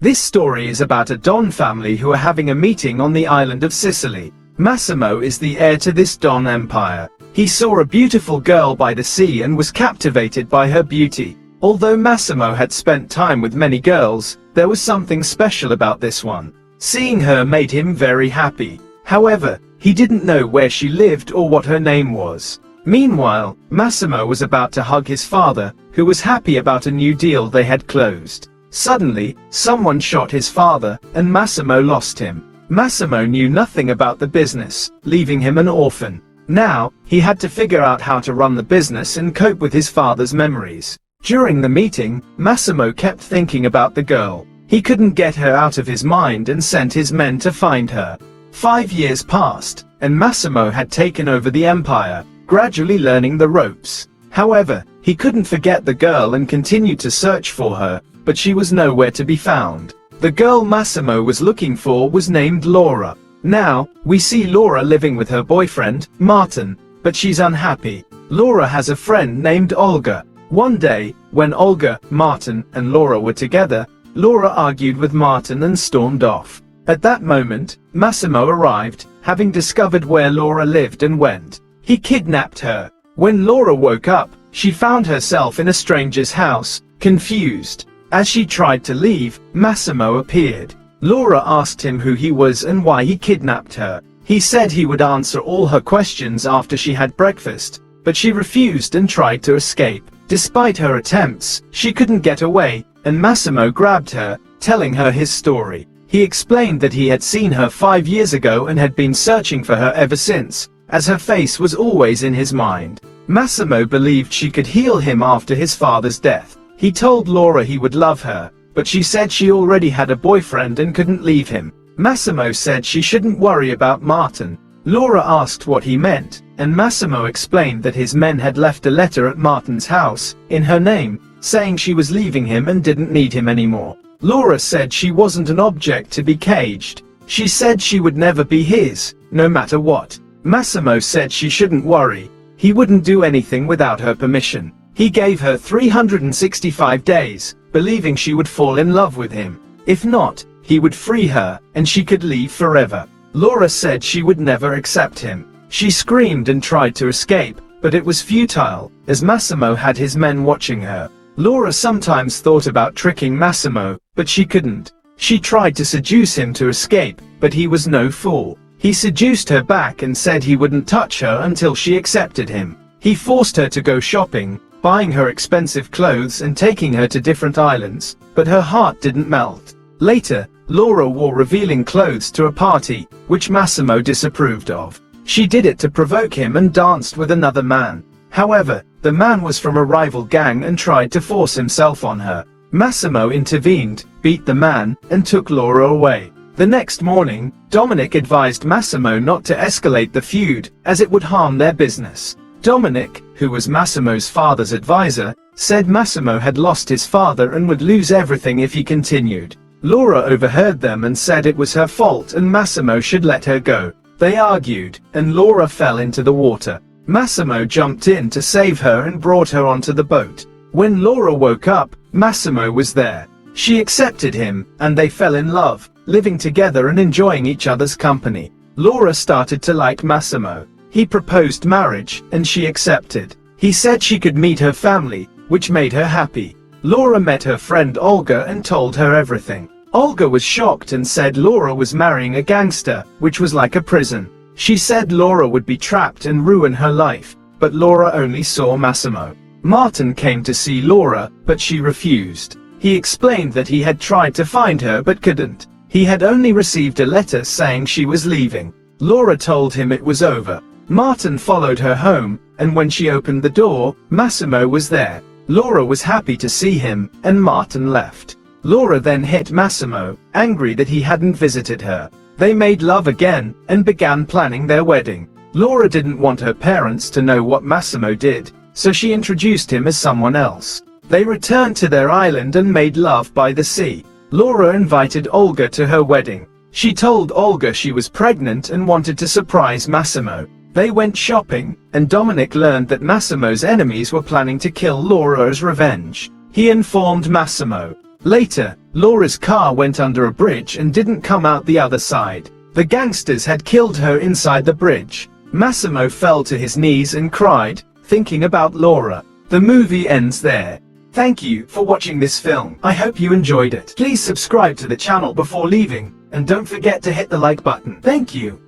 This story is about a Don family who are having a meeting on the island of Sicily. Massimo is the heir to this Don empire. He saw a beautiful girl by the sea and was captivated by her beauty. Although Massimo had spent time with many girls, there was something special about this one. Seeing her made him very happy. However, he didn't know where she lived or what her name was. Meanwhile, Massimo was about to hug his father, who was happy about a new deal they had closed. Suddenly, someone shot his father, and Massimo lost him. Massimo knew nothing about the business, leaving him an orphan. Now, he had to figure out how to run the business and cope with his father's memories. During the meeting, Massimo kept thinking about the girl. He couldn't get her out of his mind and sent his men to find her. 5 years passed, and Massimo had taken over the empire, gradually learning the ropes. However, he couldn't forget the girl and continued to search for her, but she was nowhere to be found. The girl Massimo was looking for was named Laura. Now, we see Laura living with her boyfriend, Martin, but she's unhappy. Laura has a friend named Olga. One day, when Olga, Martin, and Laura were together, Laura argued with Martin and stormed off. At that moment, Massimo arrived, having discovered where Laura lived and went. He kidnapped her. When Laura woke up, she found herself in a stranger's house, confused. As she tried to leave, Massimo appeared. Laura asked him who he was and why he kidnapped her. He said he would answer all her questions after she had breakfast, but she refused and tried to escape. Despite her attempts, she couldn't get away, and Massimo grabbed her, telling her his story. He explained that he had seen her 5 years ago and had been searching for her ever since, as her face was always in his mind. Massimo believed she could heal him after his father's death. He told Laura he would love her, but she said she already had a boyfriend and couldn't leave him. Massimo said she shouldn't worry about Martin. Laura asked what he meant, and Massimo explained that his men had left a letter at Martin's house, in her name, saying she was leaving him and didn't need him anymore. Laura said she wasn't an object to be caged. She said she would never be his, no matter what. Massimo said she shouldn't worry. He wouldn't do anything without her permission. He gave her 365 days, believing she would fall in love with him. If not, he would free her, and she could leave forever. Laura said she would never accept him. She screamed and tried to escape, but it was futile, as Massimo had his men watching her. Laura sometimes thought about tricking Massimo, but she couldn't. She tried to seduce him to escape, but he was no fool. He seduced her back and said he wouldn't touch her until she accepted him. He forced her to go shopping, buying her expensive clothes and taking her to different islands, but her heart didn't melt. Later, Laura wore revealing clothes to a party, which Massimo disapproved of. She did it to provoke him and danced with another man. However, the man was from a rival gang and tried to force himself on her. Massimo intervened, beat the man, and took Laura away. The next morning, Dominic advised Massimo not to escalate the feud, as it would harm their business. Dominic, who was Massimo's father's advisor, said Massimo had lost his father and would lose everything if he continued. Laura overheard them and said it was her fault and Massimo should let her go. They argued, and Laura fell into the water. Massimo jumped in to save her and brought her onto the boat. When Laura woke up, Massimo was there. She accepted him, and they fell in love, living together and enjoying each other's company. Laura started to like Massimo. He proposed marriage, and she accepted. He said she could meet her family, which made her happy. Laura met her friend Olga and told her everything. Olga was shocked and said Laura was marrying a gangster, which was like a prison. She said Laura would be trapped and ruin her life, but Laura only saw Massimo. Martin came to see Laura, but she refused. He explained that he had tried to find her but couldn't. He had only received a letter saying she was leaving. Laura told him it was over. Martin followed her home, and when she opened the door, Massimo was there. Laura was happy to see him, and Martin left. Laura then hit Massimo, angry that he hadn't visited her. They made love again, and began planning their wedding. Laura didn't want her parents to know what Massimo did, so she introduced him as someone else. They returned to their island and made love by the sea. Laura invited Olga to her wedding. She told Olga she was pregnant and wanted to surprise Massimo. They went shopping, and Dominic learned that Massimo's enemies were planning to kill Laura as revenge. He informed Massimo. Later, Laura's car went under a bridge and didn't come out the other side. The gangsters had killed her inside the bridge. Massimo fell to his knees and cried, thinking about Laura. The movie ends there. Thank you for watching this film. I hope you enjoyed it. Please subscribe to the channel before leaving, and don't forget to hit the like button. Thank you.